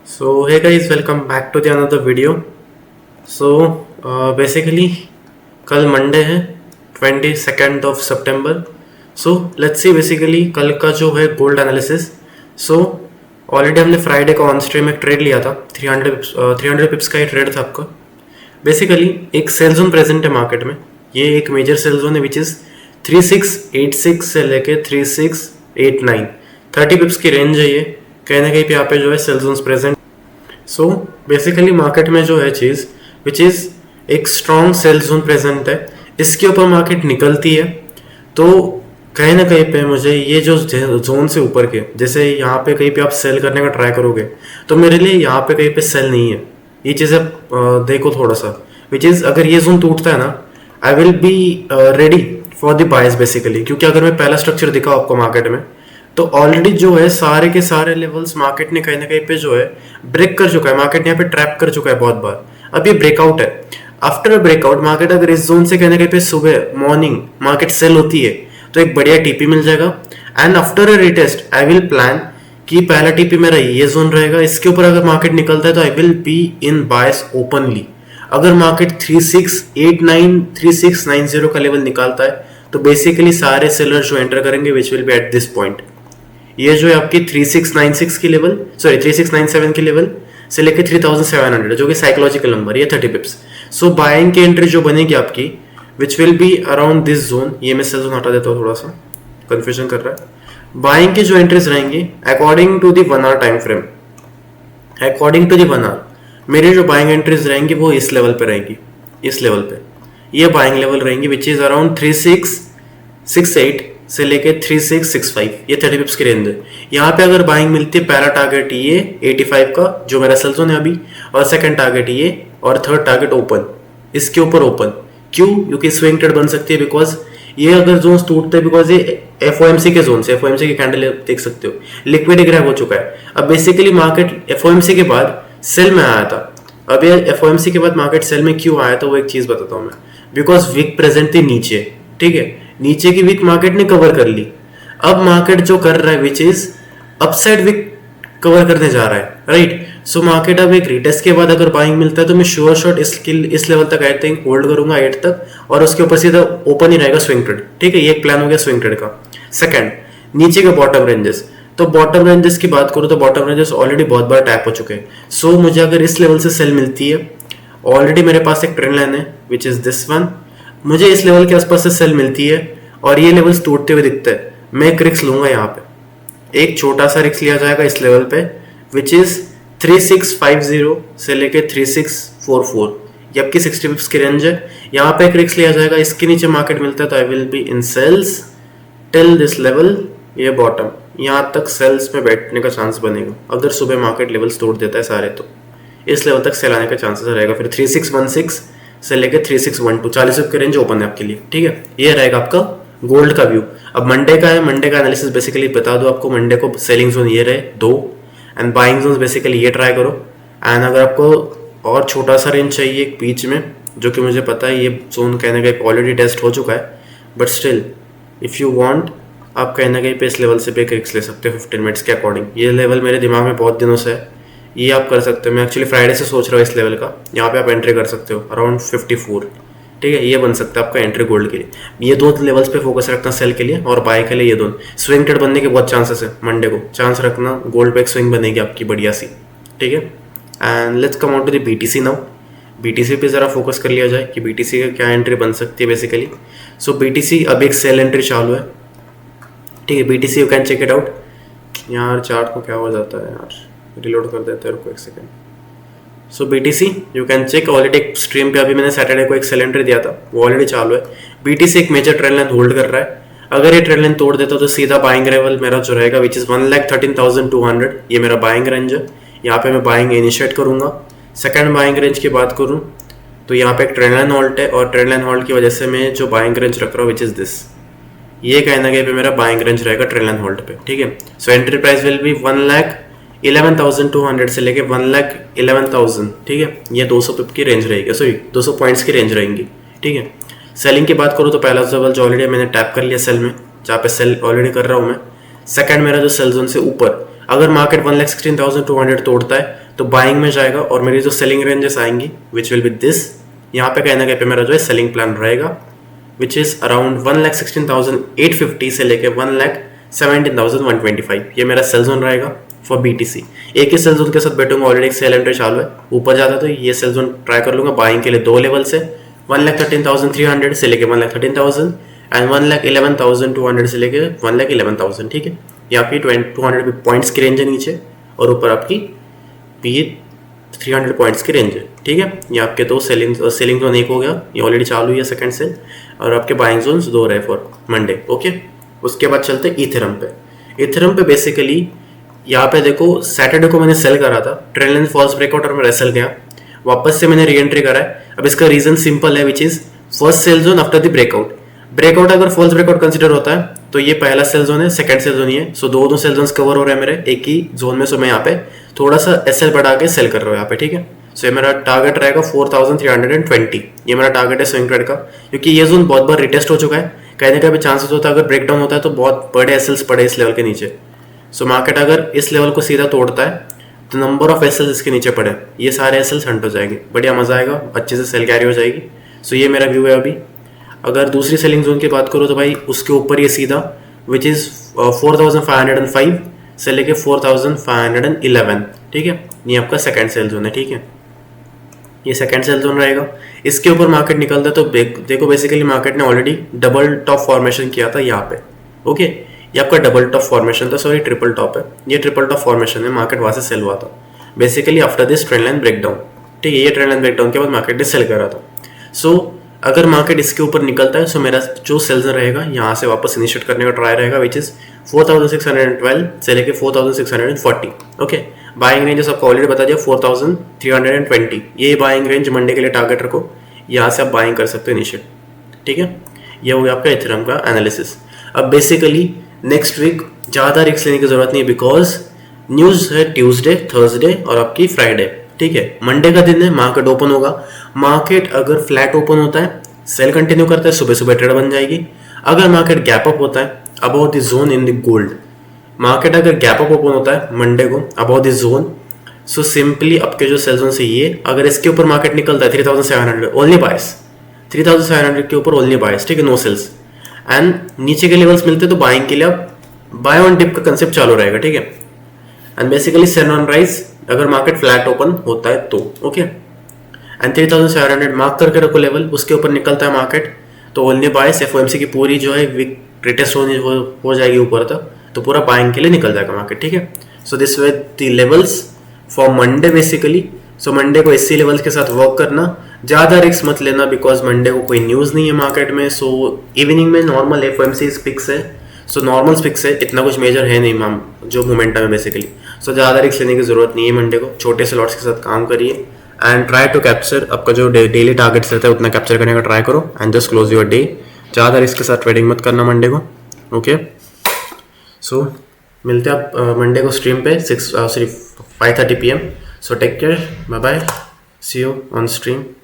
So hey guys, welcome back to the another video. Basically कल Monday है 22nd of September. So let's see basically कल का जो है गोल्ड एनालिसिस. सो ऑलरेडी हमने Friday को ऑन स्ट्रीम एक ट्रेड लिया था 300 पिप्स का ही ट्रेड था आपका. बेसिकली एक सेल जोन प्रेजेंट है मार्केट में. ये एक मेजर सेल जोन है विच इज़ 3686 से लेके 3689 30 पिप्स की रेंज है. ये कहीं ना कहीं पे यहाँ पे जो है sell zones present. So basically market में जो है चीज़ विच इज़ एक स्ट्रॉन्ग सेल जोन प्रेजेंट है. इसके ऊपर मार्केट निकलती है तो कहीं ना कहीं पे मुझे ये जो जोन से ऊपर के जैसे यहाँ पे कहीं पे आप सेल करने का ट्राई करोगे तो मेरे लिए यहाँ पे कहीं पे सेल नहीं है. ये चीज़ आप देखो थोड़ा सा विच इज़ अगर ये जोन टूटता है ना आई will be ready for the buyers basically. क्योंकि अगर मैं पहला स्ट्रक्चर दिखाऊँ आपको मार्केट में तो ऑलरेडी जो है सारे के सारे लेवल्स मार्केट ने कहीं ना कहीं पे जो है ब्रेक कर चुका है. मार्केट यहाँ पे ट्रैप कर चुका है बहुत बार. अब ये ब्रेकआउट है. आफ्टर ब्रेकआउट मार्केट अगर इस जोन से कहीं ना कहीं पे सुबह मॉर्निंग मार्केट सेल होती है तो एक बढ़िया टीपी मिल जाएगा. And after a retest I will plan कि पहला टीपी मेरा ये जोन रहेगा. इसके ऊपर अगर मार्केट निकलता है तो I will be in bias openly. अगर मार्केट 3689 3690 का लेवल निकालता है तो बेसिकली सारे सेलर जो एंटर करेंगे which will be at this point. ये जो है आपकी 3696 की लेवल 3697 की लेवल से लेके 3700 जो कि साइकोलॉजिकल नंबर ये 30 पिप्स. सो बाइंग की एंट्री जो बनेगी आपकी which will be around this zone. ये मैं सेल जोन हटा देता हूँ थोड़ा सा कंफ्यूजन कर रहा है. बाइंग की जो एंट्रीज रहेंगी according to the 1 hour time frame according to the 1 hour मेरी जो बाइंग एंट्रीज रहेंगी वो इस लेवल पे रहेंगी. इस लेवल पे ये बाइंग लेवल रहेंगी विच इज अराउंड 3668 से लेके 3665 ये 30 पिप्स की रेंज है. यहाँ पे अगर बाइंग मिलती है पहला टारगेट ये 85 का जो मेरा सेल जोन है अभी और सेकंड टारगेट ये और थर्ड टारगेट ओपन इसके ऊपर ओपन. क्यों? क्योंकि स्विंग ट्रेड बन सकती है बिकॉज ये अगर जोन टूटते हैं बिकॉज ये एफओएमसी के जोन से एफओएमसी की कैंडल देख सकते हो लिक्विड ग्रैब हो चुका है. अब बेसिकली मार्केट एफओएमसी के बाद सेल में आया था. अब ये एफओएमसी के बाद मार्केट सेल में क्यों आया था वो एक चीज बताता हूँ मैं. बिकॉज वीक प्रेजेंट थी नीचे. ठीक है नीचे की वीक मार्केट ने कवर कर ली. अब मार्केट जो कर रहा है which is upside wick cover करने जा रहा है. राइट. सो मार्केट अब एक रिटेस्ट के बाद अगर बाइंग मिलता है तो मैं श्योर शॉट इस लेवल तक आई थिंक होल्ड करूंगा 8 तक और उसके ऊपर सीधा ओपन ही रहेगा स्विंग ट्रेड. ठीक है ये एक प्लान हो गया स्विंग ट्रेड का. सेकंड नीचे के बॉटम रेंजेस. तो बॉटम रेंजेस की बात करूं तो बॉटम रेंजेस ऑलरेडी बहुत बार टैप हो चुके हैं. सो मुझे अगर इस लेवल से सेल मिलती है ऑलरेडी मेरे पास एक ट्रेंड लाइन है विच इज दिस वन. मुझे इस लेवल के आसपास से सेल मिलती है और ये लेवल्स टूटते हुए दिखते हैं. मैं एक रिक्स लूंगा यहाँ पे. एक छोटा सा रिक्स लिया जाएगा इस लेवल पे विच इज 3650 से लेके 3644 ये आपकी 60 पिप्स की रेंज है. यहाँ पे एक रिक्स लिया जाएगा. इसके नीचे मार्केट मिलता है तो I will be in sells till this level. ये बॉटम यहाँ तक सेल्स में बैठने का चांस बनेगा. अगर सुबह मार्केट लेवल्स तोड़ देता है सारे तो इस लेवल तक सेल आने का चांसेस रहेगा. फिर 3616 से लेके 3612 40 की रेंज ओपन है आपके लिए. ठीक है ये रहेगा आपका गोल्ड का व्यू. अब मंडे का है. मंडे का एनालिसिस बेसिकली बता दो आपको. मंडे को सेलिंग जोन ये रहे 2 एंड बाइंग जोन बेसिकली ये ट्राई करो. एंड अगर आपको और छोटा सा रेंज चाहिए एक बीच में जो कि मुझे पता है ये जोन कहीं ना कहीं ऑलरेडी टेस्ट हो चुका है but still if you want आप कहीं ना कहीं पे इस लेवल से भी एक रिक्स ले सकते हो 15 मिनट्स के अकॉर्डिंग. ये लेवल मेरे दिमाग में बहुत दिनों से है. ये आप कर सकते हो. मैं एक्चुअली फ्राइडे से सोच रहा हूँ इस लेवल का. यहाँ पे आप एंट्री कर सकते हो अराउंड 54. ठीक है ये बन सकता है आपका एंट्री गोल्ड के लिए. ये दो लेवल्स पे फोकस रखना सेल के लिए और बाय के लिए ये दोनों. स्विंग ट्रेड बनने के बहुत चांसेस है. मंडे को चांस रखना गोल्ड पे एक स्विंग बनेगी आपकी बढ़िया सी. ठीक है and let's come out to the BTC now. BTC पे ज़रा फोकस कर लिया जाए कि बीटीसी का क्या एंट्री बन सकती है बेसिकली. सो बीटीसी अब एक सेल एंट्री चालू है. ठीक है BTC you can check it out. यार चार्ट को क्या हो जाता है यार. रिलोड कर देते हैं रुको एक second. So BTC you can check already एक स्ट्रीम पे अभी मैंने सैटरडे को एक सेल एंट्री दिया था वो ऑलरेडी चालू है. बीटीसी एक मेजर ट्रेंड लाइन होल्ड कर रहा है. अगर ये ट्रेंड लाइन तोड़ देता तो सीधा बाइंग लेवल मेरा जो रहेगा विच इज़ 1,13,200 ये मेरा बाइंग रेंज है. यहाँ पे मैं बाइंग इनिशिएट करूँगा. सेकंड बाइंग रेंज की बात करूँ तो यहाँ पे एक ट्रेंड लाइन हॉल्ट है और ट्रेंड लाइन हॉल्ट की वजह से मैं जो बाइंग रेंज रख रहा हूँ विच इज़ दिस. ये कहीं ना कहीं पे मेरा बाइंग रेंज रहेगा ट्रेंड लाइन होल्ड पे. ठीक है so entry price will be 1,11,200 से लेके 1,11,000. ठीक है ये 200 पिप की रेंज रहेगी. सॉरी 200 पॉइंट्स की रेंज रहेंगी. ठीक है सेलिंग की बात करूँ तो पहला लेवल जो ऑलरेडी मैंने टैप कर लिया सेल में जहाँ पे सेल ऑलरेडी कर रहा हूँ मैं. सेकंड मेरा जो सेल जोन से ऊपर अगर मार्केट 1,16,200 तोड़ता है तो बाइंग में जाएगा और मेरी जो सेलिंग रेंजेस आएंगी विच विल बी दिस, यहाँ पे कहीं ना कहीं पे मेरा जो है सेलिंग प्लान रहेगा विच इज़ अराउंड 1,16,850 से लेके 1,17,125, ये मेरा सेल जोन रहेगा फॉर BTC। एक ही सेल जोन के साथ बैठूंगा, ऑलरेडी एक सेल एंट्री चालू है, ऊपर जाता तो ये सेल जोन ट्राई कर लूंगा बाइंग के लिए 2 लेवल से 1,13,300 से लेके 1,13,000 एंड 1,11,200 से लेके 1,11,000। ठीक है, ये आपकी 200 पॉइंट्स की रेंज है नीचे और ऊपर आपकी ये 300 पॉइंट्स की रेंज है। ठीक है, ये आपके दो सेलिंग जोन एक हो गया, ये ऑलरेडी चालू हुई है सेकंड सेल, और आपके बाइंग जोन्स 2 रहे फॉर मंडे। ओके, उसके बाद चलते इथेरम पे। इथेरम पे बेसिकली यहाँ पे देखो सैटरडे को मैंने सेल करा था, ट्रेंड लाइन फॉल्स ब्रेकआउट और मैं रेसल गया, वापस से मैंने री एंट्री करा है। अब इसका रीजन सिंपल है which is first sell zone after the breakout. Breakout अगर फॉल्स ब्रेकआउट कंसिडर होता है तो ये पहला सेल जोन है, सेकंड सेल जोन ही है। सो दो सेल जोन्स कवर हो रहे हैं मेरे एक ही जोन में। सो मैं यहाँ पे थोड़ा सा SL बढ़ा के सेल कर रहा हूँ यहाँ पे। ठीक है, सो ये मेरा टारगेट रहेगा 4,320, ये मेरा टारगेट है स्विंग ट्रेड का, क्योंकि ये जोन बहुत बार रिटेस्ट हो चुका है। कहने का भी चांसेस होता है अगर ब्रेकडाउन होता है तो बहुत बड़े SLs पड़े इस लेवल के नीचे। सो मार्केट अगर इस लेवल को सीधा तोड़ता है तो नंबर ऑफ SLs इसके नीचे पड़े, ये सारे SLs हंट हो जाएंगे, बढ़िया मजा आएगा, अच्छे से सेल कैरी हो जाएगी। सो ये मेरा व्यू है अभी। अगर दूसरी सेलिंग जोन की बात करो तो भाई उसके ऊपर ये सीधा विच इज़ 4,505 से लेके 4,511। ठीक है, ये आपका सेकंड सेल जोन है। ठीक है, ये सेकंड सेल जोन रहेगा। इसके ऊपर मार्केट निकलता है तो देखो बेसिकली मार्केट ने ऑलरेडी डबल टॉप फॉर्मेशन किया था यहाँ पे। ओके, ये आपका डबल टॉप फॉर्मेशन था, सॉरी ट्रिपल टॉप है, ये ट्रिपल टॉप फॉर्मेशन है, मार्केट वहाँ से सेल हुआ था basically after this trend line breakdown. ठीक है, ये ट्रेंड लाइन ब्रेकडाउन के बाद मार्केट ने सेल करा था। सो अगर मार्केट इसके ऊपर निकलता है तो मेरा जो सेल्स रहेगा यहाँ से वापस इनिशिएट करने का ट्राई रहेगा विच इज़ 4,612 से लेके 4,640। ओके, बाइंग रेंज आपको ऑलरेडी बता दिया 4,320, ये बाइंग रेंज मंडे के लिए टारगेट रखो, यहाँ से आप बाइंग कर सकते हो इनिशिएट। ठीक है, ये हो गया आपका इथेरियम का एनालिसिस। अब बेसिकली नेक्स्ट वीक ज़्यादा रिस्क लेने की जरूरत नहीं है बिकॉज न्यूज़ है ट्यूसडे, थर्सडे और आपकी फ्राइडे। ठीक है, मंडे का दिन है, मार्केट ओपन होगा। मार्केट अगर फ्लैट ओपन होता है, सेल कंटिन्यू करता है, सुबह सुबह ट्रेड बन जाएगी। अगर मार्केट गैप अप होता है about the zone in the gold, market अगर गैप अप ओपन होता है मंडे को about the zone, so simply आपके जो सेल जोन से ये अगर इसके ऊपर मार्केट निकलता है 3,700 ओनली बायस, 3,700 के ऊपर ओनली बायस। ठीक है, नो सेल्स एंड नीचे के लेवल्स मिलते तो बाइंग के लिए आप बाय ऑन डिप का कंसेप्ट चालू रहेगा। ठीक है, and basically sell on rise अगर मार्केट फ्लैट ओपन होता है तो। ओके, एंड 3,700 मार्क करके रखो लेवल, उसके ऊपर निकलता है मार्केट तो ओनली बायस FOMC की पूरी जो है वीक रिटेस्ट हो जाएगी ऊपर तक, तो पूरा बाइंग के लिए निकल जाएगा मार्केट। ठीक है, so this way the levels for Monday basically. So Monday को इसी लेवल्स के साथ वर्क करना, ज़्यादा रिस्क मत लेना बिकॉज मंडे को कोई न्यूज़ नहीं है मार्केट में। सो इवनिंग में नॉर्मल FOMC पिक्स है, सो नॉर्मल पिक्स है, इतना कुछ मेजर है नहीं मैम जो मोमेंटम है बेसिकली। सो ज़्यादा रिस्क लेने की ज़रूरत नहीं है मंडे को, छोटे से लॉट्स के साथ काम करिए एंड ट्राई टू कैप्चर आपका जो डेली टारगेट्स रहता है उतना कैप्चर करने का ट्राई करो and just close your day. ज़्यादा रिस्क के साथ ट्रेडिंग मत करना मंडे को। ओके, सो मिलते हैं आप मंडे को स्ट्रीम पे 5:30 PM। So take care, bye bye, see you on stream.